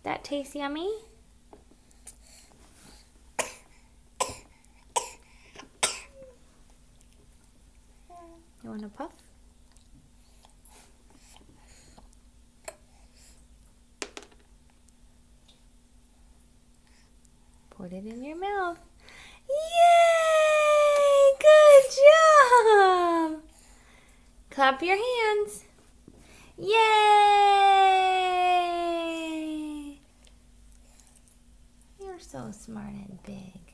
That tastes yummy? You want a puff? Put it in your mouth. Yay! Good job! Clap your hands. Yay! You're so smart and big.